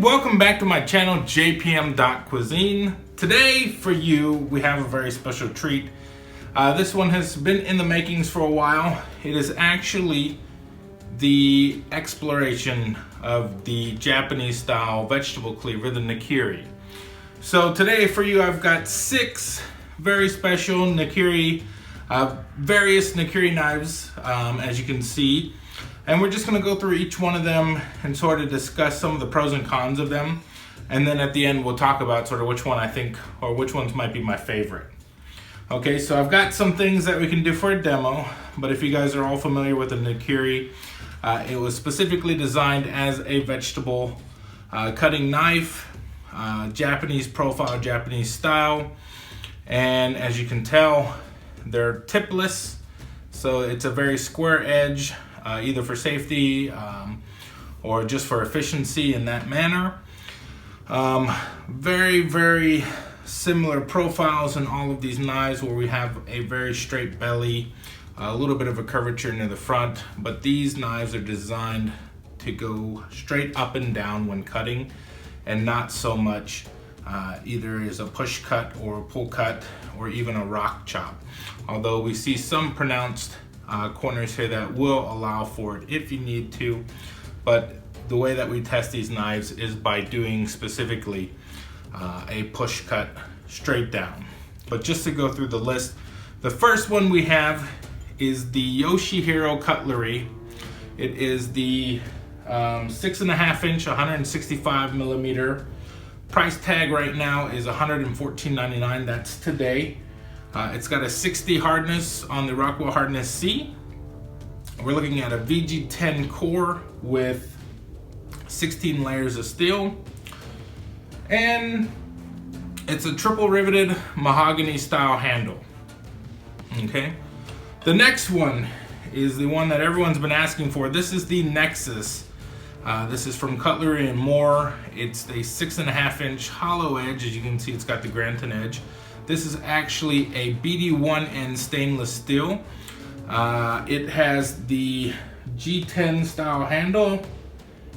welcome back to my channel, JPM.Cuisine. Today for you, we have a very special treat. This one has been in the makings for a while. It is actually the exploration of the Japanese style vegetable cleaver, the Nakiri. So today for you, I've got 6 very special Nakiri, various Nakiri knives, as you can see. And we're just gonna go through each one of them and sort of discuss some of the pros and cons of them. And then at the end, we'll talk about sort of which one I think, or which ones might be my favorite. Okay, so I've got some things that we can do for a demo, but if you guys are all familiar with the Nakiri, it was specifically designed as a vegetable cutting knife, Japanese profile, Japanese style. And as you can tell, they're tipless. So it's a very square edge, either for safety or just for efficiency in that manner. Very, very similar profiles in all of these knives, where we have a very straight belly, a little bit of a curvature near the front, but these knives are designed to go straight up and down when cutting, and not so much either as a push cut or a pull cut or even a rock chop. Although we see some pronounced corners here that will allow for it if you need to, but the way that we test these knives is by doing specifically a push cut straight down. But just to go through the list, the first one we have is the Yoshihiro Cutlery. It is the 6.5 inch, 165 millimeter. Price tag right now is $114.99. That's today. It's got a 60 hardness on the Rockwell Hardness C. We're looking at a VG10 core with 16 layers of steel. And it's a triple riveted mahogany style handle. Okay. The next one is the one that everyone's been asking for. This is the Nexus. This is from Cutlery More. It's a 6.5 inch hollow edge. As you can see, it's got the Granton edge. This is actually a BD1N stainless steel. It has the G10 style handle.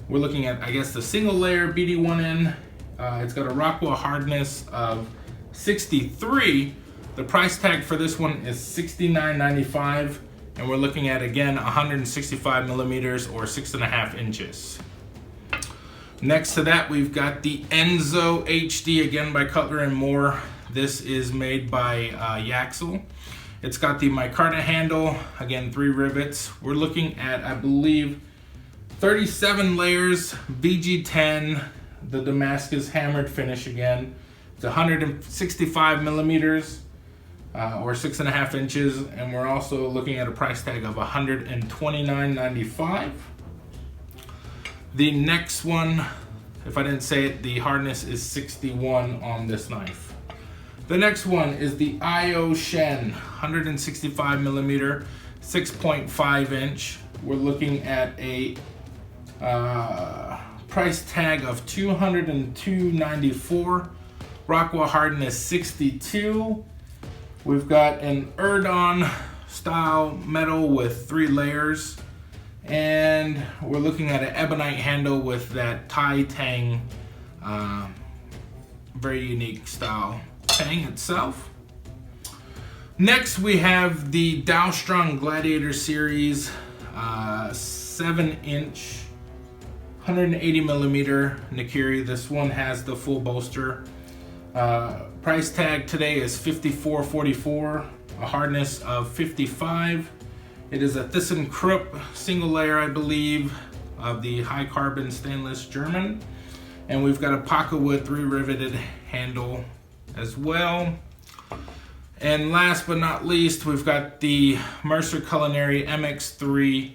We're looking at, I guess, the single layer BD1N. It's got a Rockwell hardness of 63. The price tag for this one is $69.95. And we're looking at, again, 165 millimeters or 6.5 inches. Next to that, we've got the Enzo HD, again by Cutlery More. This is made by Yaxel. It's got the micarta handle, again 3 rivets. We're looking at, I believe, 37 layers, VG10, the Damascus hammered finish again. It's 165 millimeters or 6.5 inches, and we're also looking at a price tag of $129.95. The next one, if I didn't say it, the hardness is 61 on this knife. The next one is the IO Shen, 165 millimeter, 6.5 inch. We're looking at a price tag of $202.94. Rockwell hardness 62. We've got an Erdon style metal with 3 layers. And we're looking at an ebonite handle with that Thai tang, very unique style tang itself. Next we have the DALSTRONG Gladiator series, 7 inch, 180 millimeter Nakiri. This one has the full bolster. Price tag today is $54.44, a hardness of 55. It is a ThyssenKrupp single layer, I believe, of the high carbon stainless German. And we've got a pocket wood 3 riveted handle as well. And last but not least, we've got the Mercer Culinary Mx3.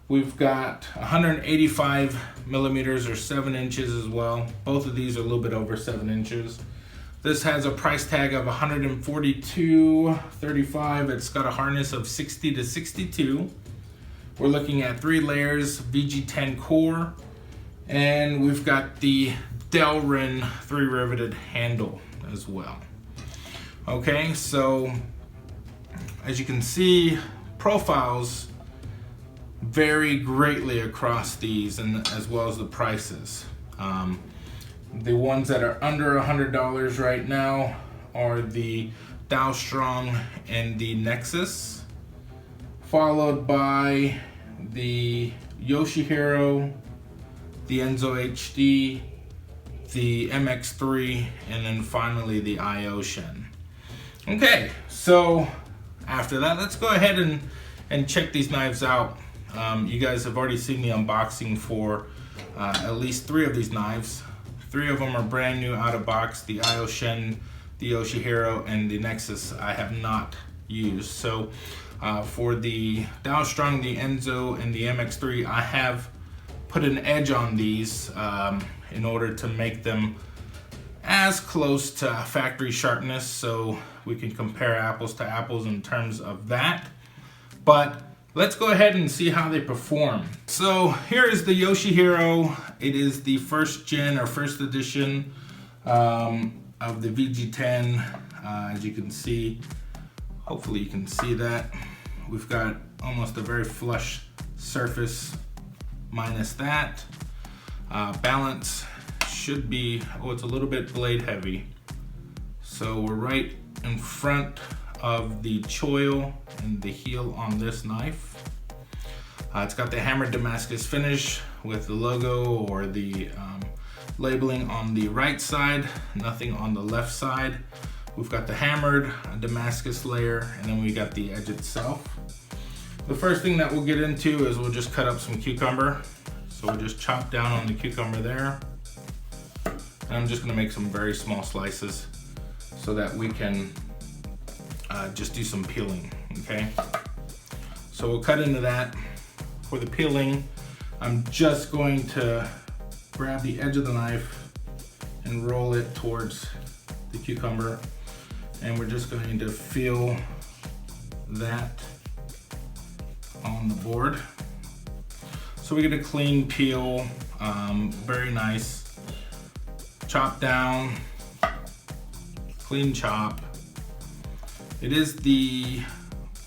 We've got 185 millimeters or 7 inches as well. Both of these are a little bit over 7 inches. This has a price tag of $142.35. It's got a hardness of 60 to 62. We're looking at 3 layers, VG10 core, and we've got the Delrin 3 riveted handle as well. Okay, so as you can see, profiles vary greatly across these, and as well as the prices. The ones that are under $100 right now are the DALSTRONG and the Nexus, followed by the Yoshihiro, the Enso HD, the MX3, and then finally the Shen. Okay, so after that, let's go ahead and check these knives out. You guys have already seen the unboxing for at least 3 of these knives. 3 of them are brand new out of box. The Shen, the Yoshihiro, and the Nexus I have not used. So for the DALSTRONG, the Enzo, and the MX3, I have put an edge on these in order to make them as close to factory sharpness, so we can compare apples to apples in terms of that. But let's go ahead and see how they perform. So here is the Yoshihiro. It is the first gen or first edition of the VG10. As you can see, hopefully you can see that. We've got almost a very flush surface minus that. Balance should be, oh, it's a little bit blade heavy. So we're right in front of the choil and the heel on this knife. It's got the hammered Damascus finish with the logo or the labeling on the right side, nothing on the left side. We've got the hammered Damascus layer, and then we got the edge itself. The first thing that we'll get into is we'll just cut up some cucumber. So we'll just chop down on the cucumber there. And I'm just gonna make some very small slices so that we can just do some peeling, okay? So we'll cut into that. For the peeling, I'm just going to grab the edge of the knife and roll it towards the cucumber. And we're just going to feel that on the board. So we get a clean peel, very nice. Chop down, clean chop. It is the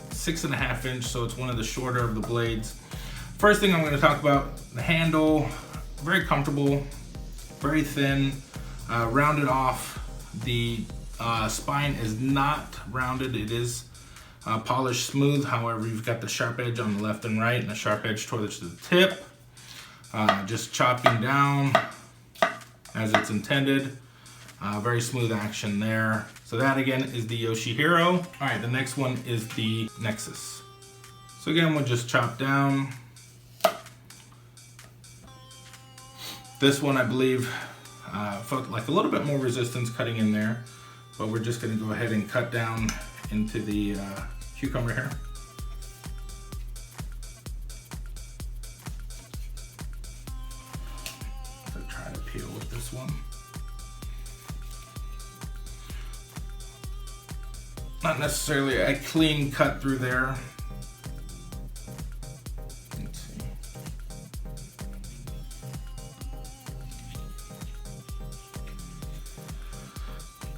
6.5 inch, so it's one of the shorter of the blades. First thing I'm going to talk about, the handle, very comfortable, very thin, rounded off. The spine is not rounded, it is polished smooth. However, you've got the sharp edge on the left and right and the sharp edge towards the tip. Just chopping down as it's intended. Very smooth action there. So that again is the Yoshihiro. All right, the next one is the Nexus. So again, we'll just chop down. This one, I believe, felt like a little bit more resistance cutting in there, but we're just gonna go ahead and cut down into the cucumber here. So try to peel with this one. Not necessarily a clean cut through there. Let's see.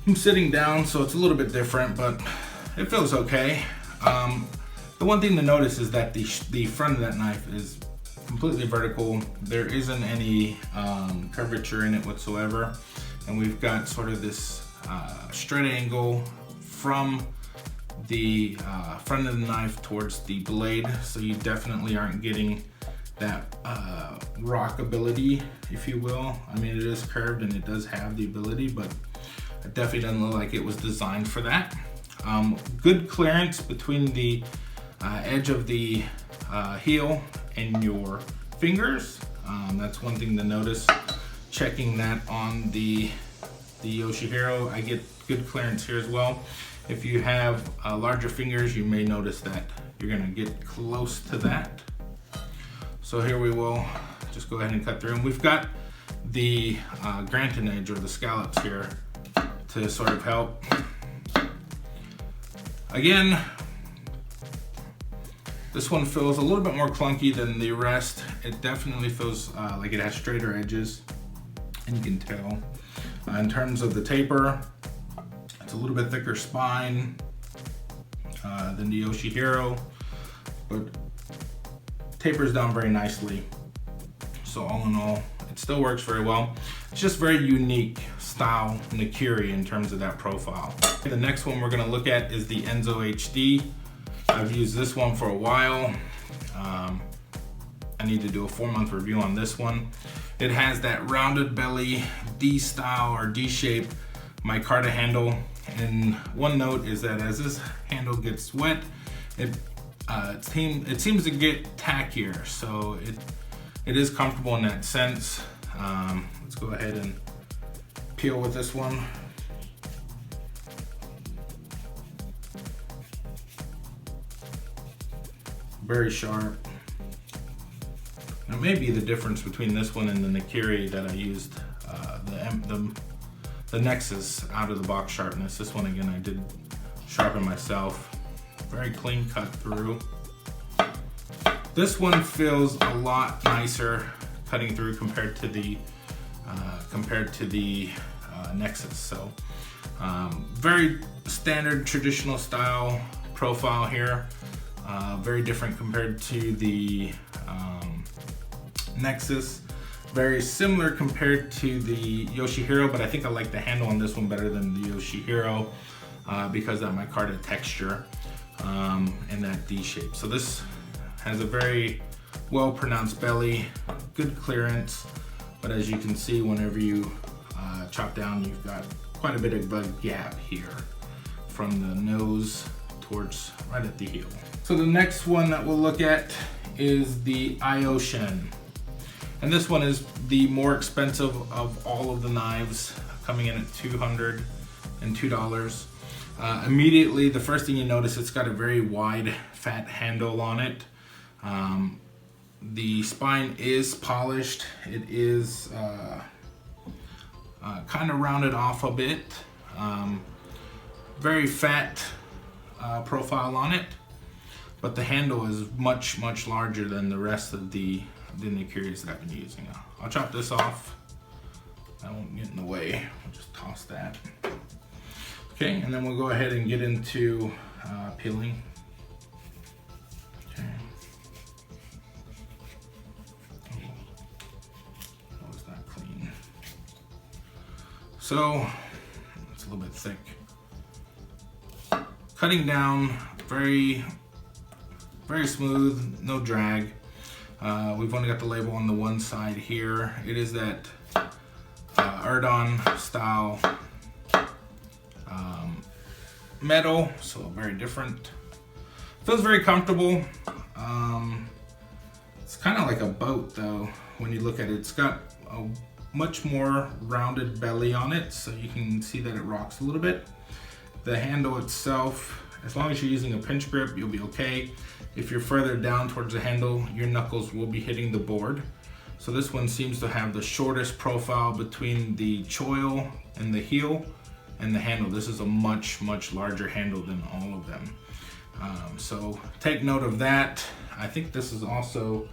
I'm sitting down, so it's a little bit different, but it feels okay. The one thing to notice is that the front of that knife is completely vertical. There isn't any curvature in it whatsoever. And we've got sort of this straight angle from the front of the knife towards the blade. So you definitely aren't getting that rockability, if you will. I mean, it is curved and it does have the ability, but it definitely doesn't look like it was designed for that. Good clearance between the edge of the heel and your fingers. That's one thing to notice. Checking that on the Yoshihiro, I get good clearance here as well. If you have larger fingers, you may notice that you're gonna get close to that. So here we will just go ahead and cut through. And we've got the Granton edge or the scallops here to sort of help. Again, this one feels a little bit more clunky than the rest. It definitely feels like it has straighter edges, and you can tell. In terms of the taper, it's a little bit thicker spine than the Yoshihiro, but tapers down very nicely. So all in all, It still works very well. It's just very unique style Nakiri in terms of that profile. The next one we're gonna look at is the Enzo HD. I've used this one for a while. I need to do a 4-month review on this one. It has that rounded belly, D style or D shape micarta handle. And one note is that as this handle gets wet, it seems to get tackier. So it is comfortable in that sense. Let's go ahead and peel with this one. Very sharp. Now maybe the difference between this one and the Nakiri that I used, the Nexus out of the box sharpness. This one again I did sharpen myself. Very clean cut through. This one feels a lot nicer cutting through compared to the Nexus. So very standard traditional style profile here. Very different compared to the Nexus. Very similar compared to the Yoshihiro, but I think I like the handle on this one better than the Yoshihiro because of that micarta texture and that D shape. So this has a very well pronounced belly, good clearance, but as you can see, whenever you chop down, you've got quite a bit of a gap here from the nose towards right at the heel. So the next one that we'll look at is the Shen. And this one is the more expensive of all of the knives, coming in at $202. Immediately, the first thing you notice, it's got a very wide, fat handle on it. The spine is polished. It is kind of rounded off a bit. Very fat profile on it, but the handle is much, much larger than the rest of the Nakiris that I've been using. I'll chop this off. I won't get in the way. I'll just toss that. Okay, and then we'll go ahead and get into peeling. Okay. Oh, it's not clean. So it's a little bit thick. Cutting down, very, very smooth, no drag. We've only got the label on the one side here. It is that Erdon style metal, so very different. Feels very comfortable. It's kind of like a boat though, when you look at it. It's got a much more rounded belly on it, so you can see that it rocks a little bit. The handle itself, as long as you're using a pinch grip, you'll be okay. If you're further down towards the handle, your knuckles will be hitting the board. So this one seems to have the shortest profile between the choil and the heel and the handle. This is a much, much larger handle than all of them. So take note of that. I think this is also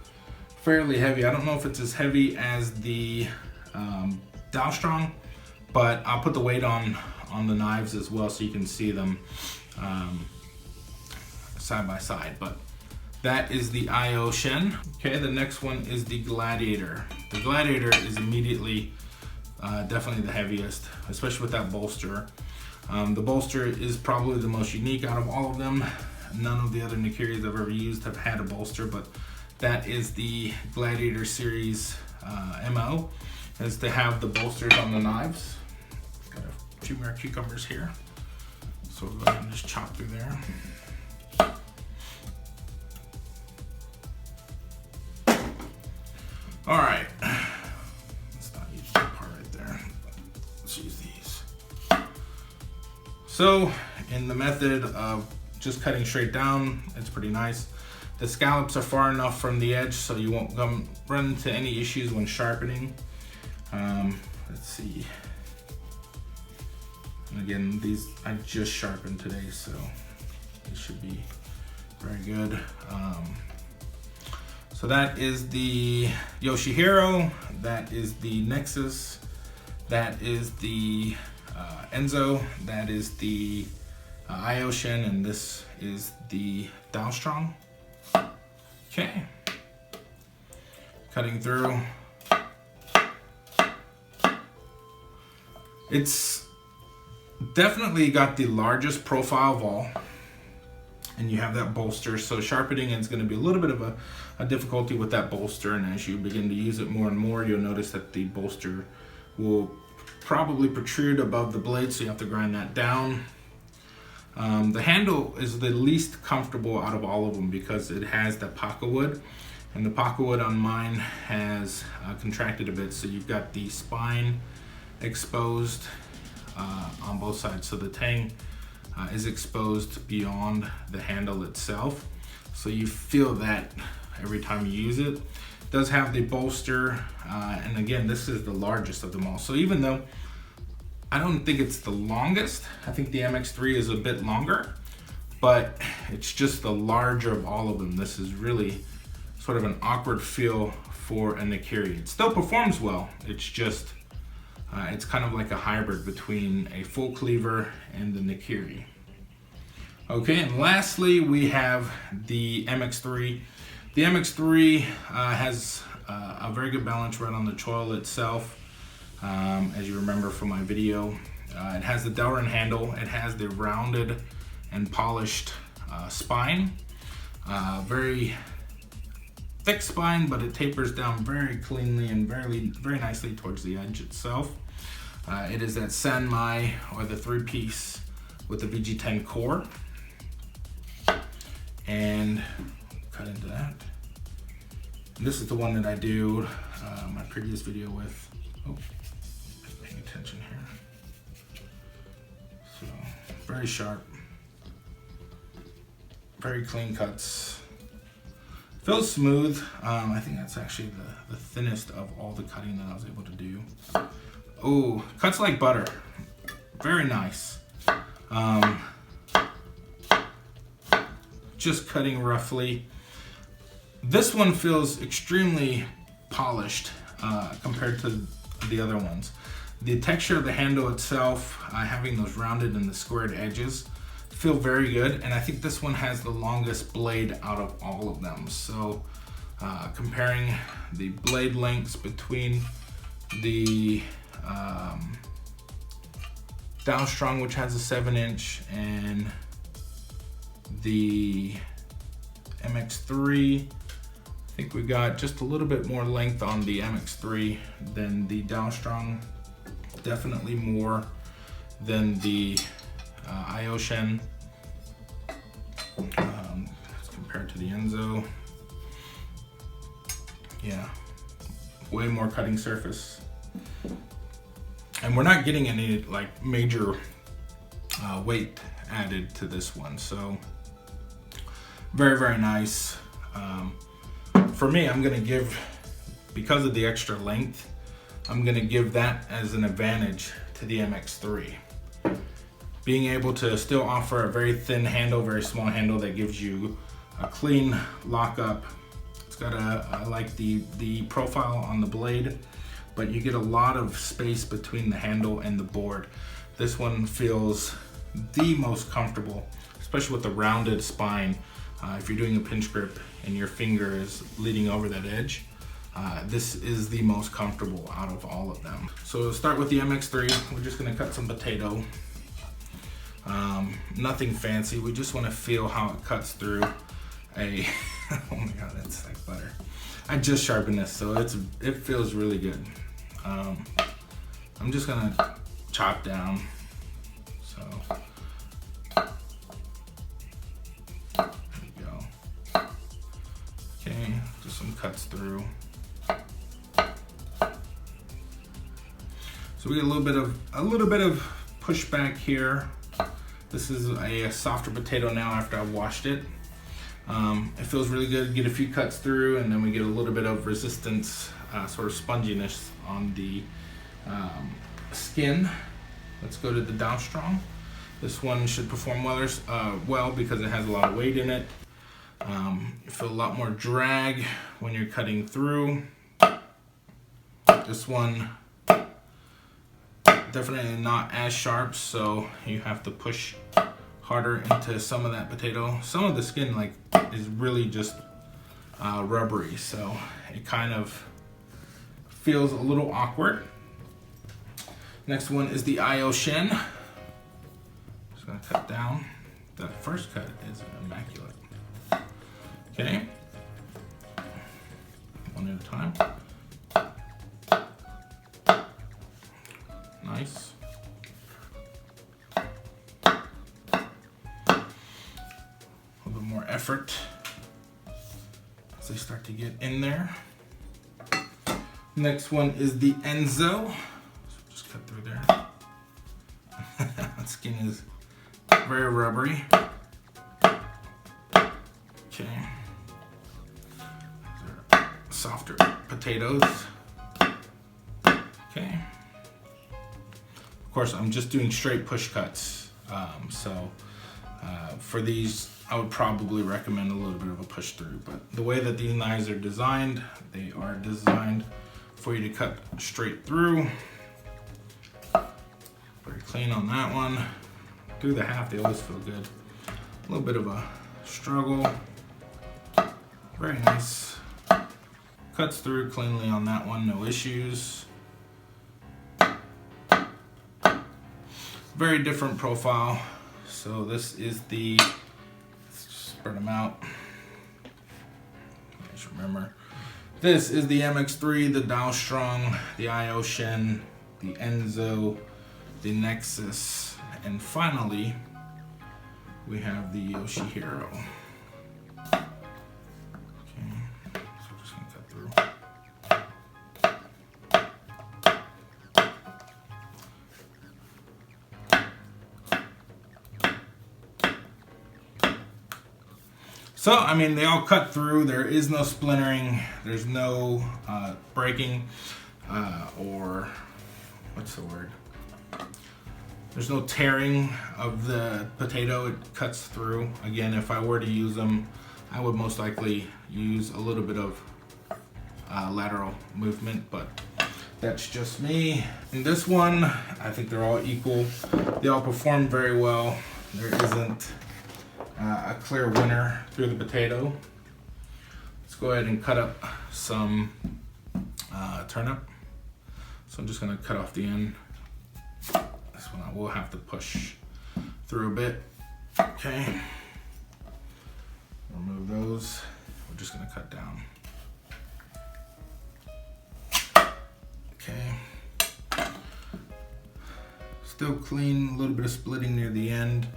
fairly heavy. I don't know if it's as heavy as the DALSTRONG, but I'll put the weight on the knives as well so you can see them side by side. But that is the Shen. Okay, the next one is the Gladiator. The Gladiator is immediately definitely the heaviest, especially with that bolster. The bolster is probably the most unique out of all of them. None of the other Nakiris I've ever used have had a bolster, but that is the Gladiator series MO, is to have the bolsters on the knives. Got a few more cucumbers here, so we'll go ahead and just chop through there. All right, let's not use that part right there. Let's use these. So in the method of just cutting straight down, it's pretty nice. The scallops are far enough from the edge so you won't run into any issues when sharpening. Let's see. And again, these I just sharpened today, so they should be very good. So that is the Yoshihiro, that is the Nexus, that is the Enzo, that is the Shen, and this is the DALSTRONG. Okay, cutting through. It's definitely got the largest profile of all, and you have that bolster, so sharpening is going to be a little bit of a difficulty with that bolster, and as you begin to use it more and more, you'll notice that the bolster will probably protrude above the blade, so you have to grind that down. The handle is the least comfortable out of all of them because it has the pocket wood, and the pocket wood on mine has contracted a bit, so you've got the spine exposed on both sides, so the tang is exposed beyond the handle itself, so you feel that every time you use it. It does have the bolster, and again, this is the largest of them all, so even though I don't think it's the longest, I think the MX3 is a bit longer, but it's just the larger of all of them. This is really sort of an awkward feel for a Nakiri. It still performs well, it's just it's kind of like a hybrid between a full cleaver and the Nakiri. Okay, and lastly we have the MX3. The MX3 has a very good balance right on the choil itself. As you remember from my video, it has the Delrin handle, it has the rounded and polished spine. Very thick spine, but it tapers down very cleanly and very nicely towards the edge itself. It is that Sanmai, or the 3-piece with the VG10 core. And cut into that. And this is the one that I do my previous video with. Oh, paying attention here. So, very sharp. Very clean cuts. Feels smooth. I think that's actually the thinnest of all the cutting that I was able to do. Oh, cuts like butter. Very nice. Just cutting roughly. This one feels extremely polished compared to the other ones. The texture of the handle itself, having those rounded and the squared edges, feel very good, and I think this one has the longest blade out of all of them. So comparing the blade lengths between the DALSTRONG, which has a 7-inch, and the MX3, I think we got just a little bit more length on the MX3 than the DALSTRONG, definitely more than the Shen compared to the Enzo. Yeah, way more cutting surface. And we're not getting any like major weight added to this one, so very nice. For me, I'm gonna give, because of the extra length, I'm gonna give that as an advantage to the MX3. Being able to still offer a very thin handle, very small handle that gives you a clean lockup. It's got I like the profile on the blade, but you get a lot of space between the handle and the board. This one feels the most comfortable, especially with the rounded spine. If you're doing a pinch grip and your finger is leading over that edge, this is the most comfortable out of all of them. So to start with the MX3, we're just gonna cut some potato. Nothing fancy, we just wanna feel how it cuts through a, oh my God, that's like butter. I just sharpened this, so it feels really good. I'm just gonna chop down, so. There we go. Okay, just some cuts through. So we get a little bit of pushback here. This is a softer potato now after I've washed it. It feels really good. Get a few cuts through, and then we get a little bit of resistance, sort of sponginess on the skin. Let's go to the DALSTRONG. This one should perform well because it has a lot of weight in it. You feel a lot more drag when you're cutting through. This one definitely not as sharp, so you have to push harder into some of that potato. Some of the skin like is really just rubbery, so it kind of feels a little awkward. Next one is the Shen. Just gonna cut down. That first cut is immaculate. Okay. One at a time. Nice. A little bit more effort as they start to get in there. Next one is the Enzo. So just cut through there. That skin is very rubbery. Okay. These are softer potatoes. Okay. Of course, I'm just doing straight push cuts. For these, I would probably recommend a little bit of a push through. But the way that these knives are designed, they are designed for you to cut straight through. Very clean on that one. Through the half, they always feel good. A little bit of a struggle. Very nice. Cuts through cleanly on that one, no issues. Very different profile. So this is the, let's just spread them out. Just remember, this is the MX3, the DALSTRONG, the Shen, the Enzo, the Nexus, and finally, we have the Yoshihiro. Okay, so we're just gonna cut through. So, I mean, they all cut through. There is no splintering. There's no breaking or, what's the word? There's no tearing of the potato. It cuts through. Again, if I were to use them, I would most likely use a little bit of lateral movement, but that's just me. In this one, I think they're all equal. They all perform very well. There isn't a clear winner through the potato. Let's go ahead and cut up some turnip. So I'm just gonna cut off the end. This one I will have to push through a bit. Okay. Remove those. We're just gonna cut down. Okay. Still clean, a little bit of splitting near the end.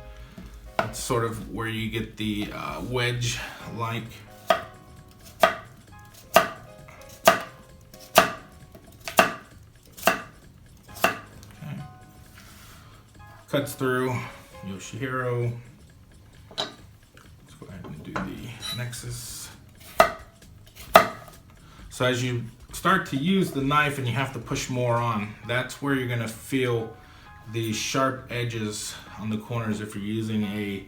That's sort of where you get the wedge-like. Okay. Cuts through Yoshihiro. Let's go ahead and do the Nexus. So as you start to use the knife and you have to push more on, that's where you're gonna feel the sharp edges on the corners if you're using a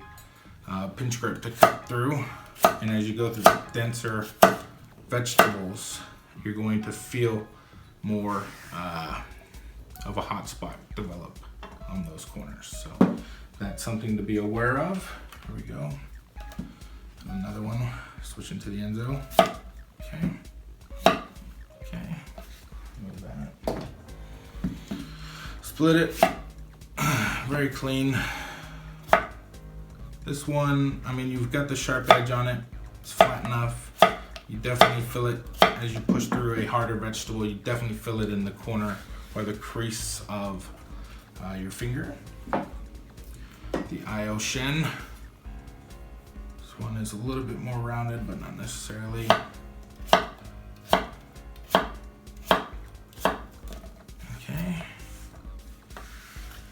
pinch grip to cut through. And as you go through the denser vegetables, you're going to feel more of a hot spot develop on those corners. So that's something to be aware of. Here we go. Another one, switching to the Enzo. Okay. Okay. Move that. Split it. Very clean. This one, I mean, you've got the sharp edge on it. It's flat enough. You definitely feel it as you push through a harder vegetable. You definitely feel it in the corner or the crease of your finger. The Shen. This one is a little bit more rounded, but not necessarily. Okay.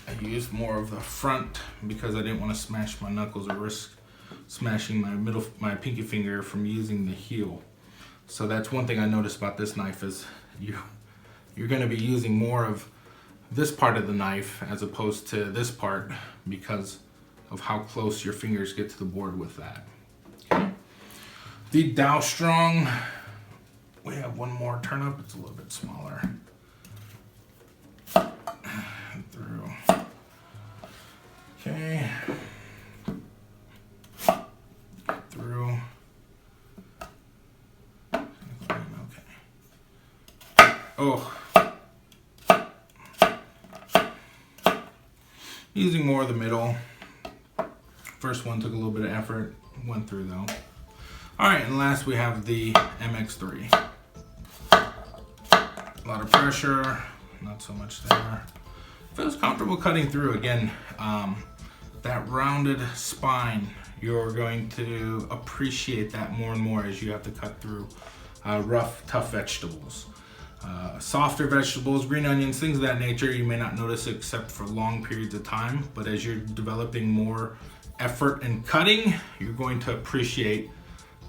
I used more of the front because I didn't want to smash my knuckles or risk smashing my pinky finger from using the heel. So that's one thing I noticed about this knife is you're going to be using more of this part of the knife as opposed to this part because of how close your fingers get to the board with that. Okay. The DALSTRONG, we have one more turnip. It's a little bit smaller. Through. Okay. Through. Okay. Oh. Using more of the middle. First one took a little bit of effort, went through though. All right, and last we have the MX3. A lot of pressure, not so much there. Feels comfortable cutting through. Again, that rounded spine, you're going to appreciate that more and more as you have to cut through rough, tough vegetables. Softer vegetables, green onions, things of that nature, you may not notice except for long periods of time, but as you're developing more effort in cutting, you're going to appreciate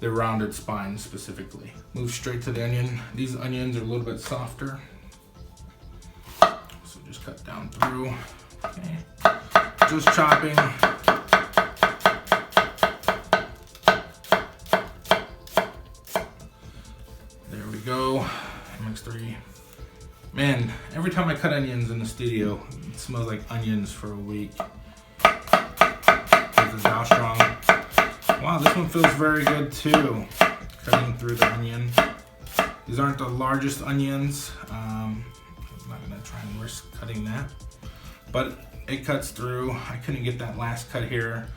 the rounded spine specifically. Move straight to the onion. These onions are a little bit softer, so just cut down through. Okay. Just chopping. There we go. MX3. Man, every time I cut onions in the studio, it smells like onions for a week. There's the DALSTRONG. Wow, this one feels very good too. Cutting through the onion. These aren't the largest onions. I'm not gonna try and risk cutting that, but it cuts through. I couldn't get that last cut here.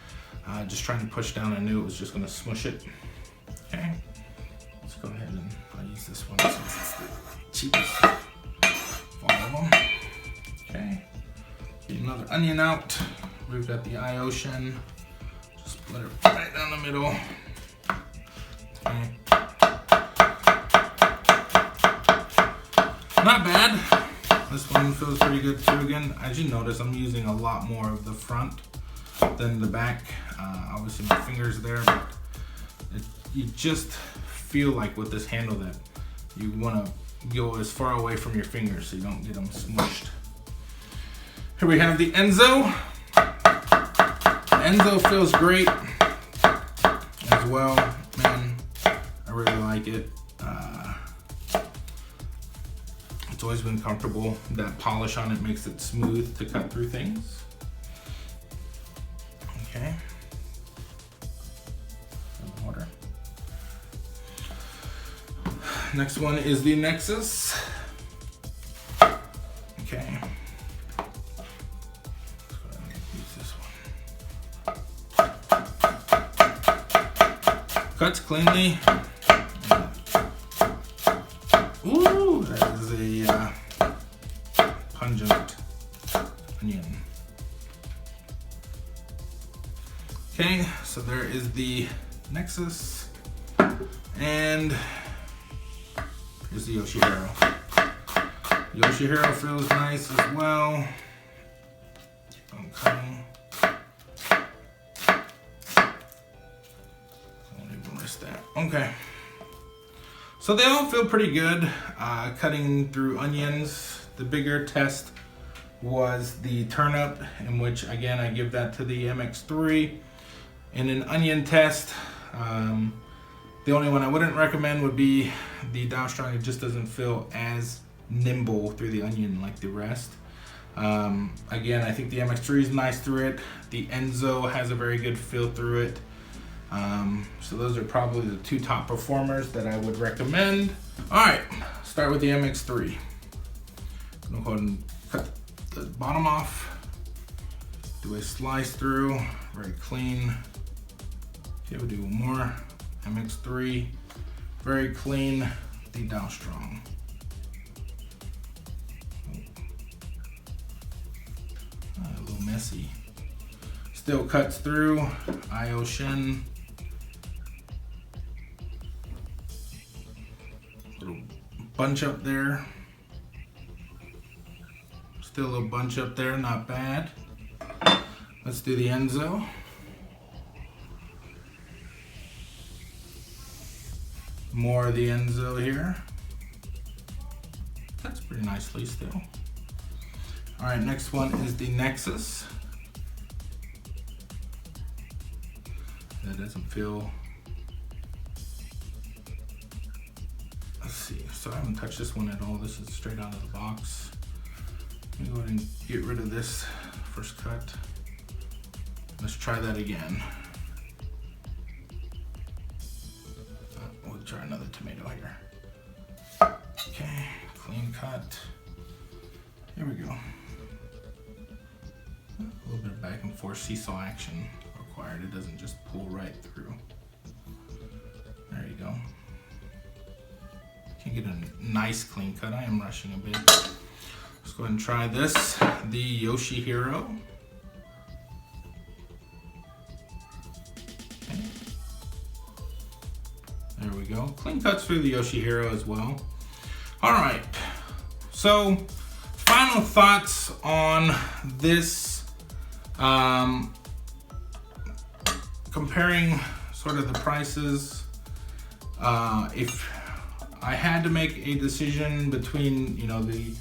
Just trying to push down. I knew it was just gonna smush it. Okay, let's go ahead and I'll use this one since it's the cheapest of all of them. Okay, get another onion out. We've got the Shen. Just split it right down the middle. Okay. Not bad. This one feels pretty good too. Again, as you notice, I'm using a lot more of the front than the back. Obviously my fingers there, but you just feel like with this handle that you want to go as far away from your fingers so you don't get them smushed. Here we have the Enzo. Enzo feels great as well. Man, I really like it. It's always been comfortable. That polish on it makes it smooth to cut through things. Okay. Water. Next one is the Nexus. Okay. Let's go ahead and use this one. Cuts cleanly. Ooh, that is a pungent onion. Okay, so there is the Nexus, and here's the Yoshihiro. Yoshihiro feels nice as well. Keep on cutting. Don't even risk that. Okay. So they all feel pretty good, cutting through onions. The bigger test was the Turnip, in which again I give that to the MX3. In an onion test, the only one I wouldn't recommend would be the DALSTRONG. It just doesn't feel as nimble through the onion like the rest. Again, I think the MX3 is nice through it. The Enzo has a very good feel through it. So those are probably the two top performers that I would recommend. All right, start with the MX3. Go ahead and cut the bottom off. Do a slice through, very clean. Okay, we'll do one more. MX3, very clean. The DALSTRONG. A little messy. Still cuts through. Shen. Little bunch up there. Still a little bunch up there, not bad. Let's do the Enzo. More of the Enzo here. That's pretty nicely still. All right, next one is the Nexus. That doesn't feel. Let's see. So I haven't touched this one at all. This is straight out of the box. Let me go ahead and get rid of this first cut. Let's try that again. We'll try another tomato here. Okay, clean cut. Here we go. A little bit for seesaw action required. It doesn't just pull right through. There you go. Can get a nice clean cut. I am rushing a bit. Let's go ahead and try this. The Yoshihiro. Okay. There we go. Clean cuts for the Yoshihiro as well. All right. So, final thoughts on this. Comparing sort of the prices. If I had to make a decision between, you know, the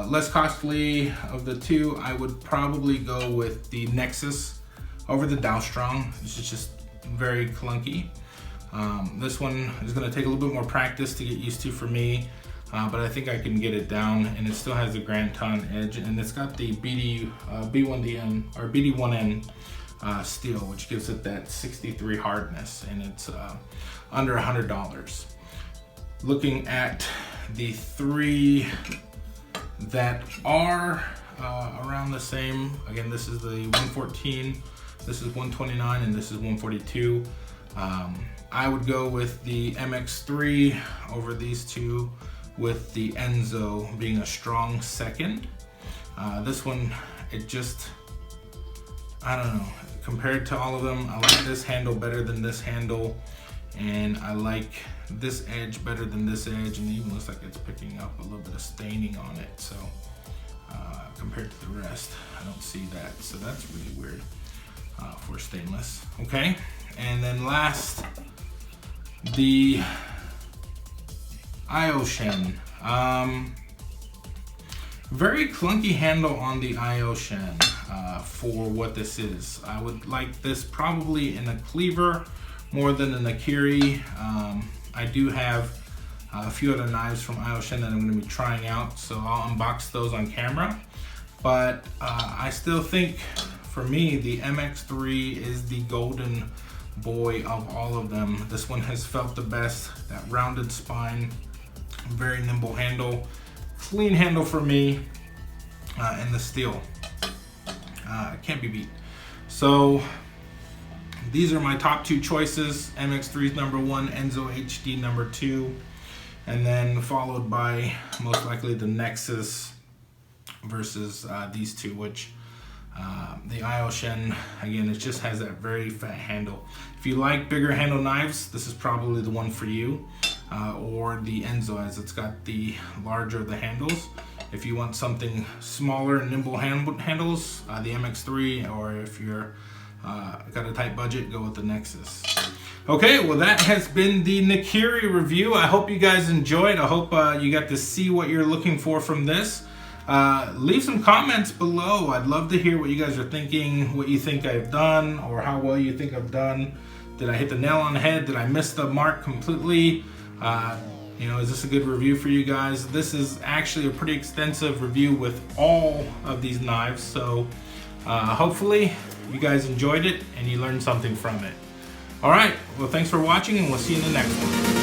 less costly of the two, I would probably go with the Nexus over the DALSTRONG. This is just very clunky. This one is going to take a little bit more practice to get used to for me, but I think I can get it down, and it still has the Grand Ton edge, and it's got the B1DN or BD1N steel, which gives it that 63 hardness, and it's under $100. Looking at the three that are around the same, again, this is the 114, this is 129, and this is 142. I would go with the MX3 over these two, with the Enzo being a strong second. This one, it just, I don't know, compared to all of them, I like this handle better than this handle, and I like this edge better than this edge, and it even looks like it's picking up a little bit of staining on it. So compared to the rest, I don't see that. So that's really weird for stainless. Okay, and then last, the Shen. Very clunky handle on the Shen for what this is. I would like this probably in a cleaver more than a Nakiri. I do have a few other knives from Shen that I'm going to be trying out, so I'll unbox those on camera. But I still think, for me, the MX3 is the golden boy of all of them. This one has felt the best. That rounded spine, very nimble handle, clean handle for me, and the steel can't be beat. So these are my top two choices. MX3 is number one, Enso HD number two, and then followed by most likely the Nexus versus these two, which the Shen, again, it just has that very fat handle. If you like bigger handle knives, this is probably the one for you, or the Enso, as it's got the larger of the handles. If you want something smaller and nimble handles, the MX3, or if you're got a tight budget, go with the Nexus. Okay, well, that has been the Nakiri review. I hope you guys enjoyed. I hope you got to see what you're looking for from this. Leave some comments below. I'd love to hear what you guys are thinking, what you think I've done, or how well you think I've done. Did I hit the nail on the head? Did I miss the mark completely? You know, is this a good review for you guys? This is actually a pretty extensive review with all of these knives, so hopefully you guys enjoyed it and you learned something from it. All right, well, thanks for watching, and we'll see you in the next one.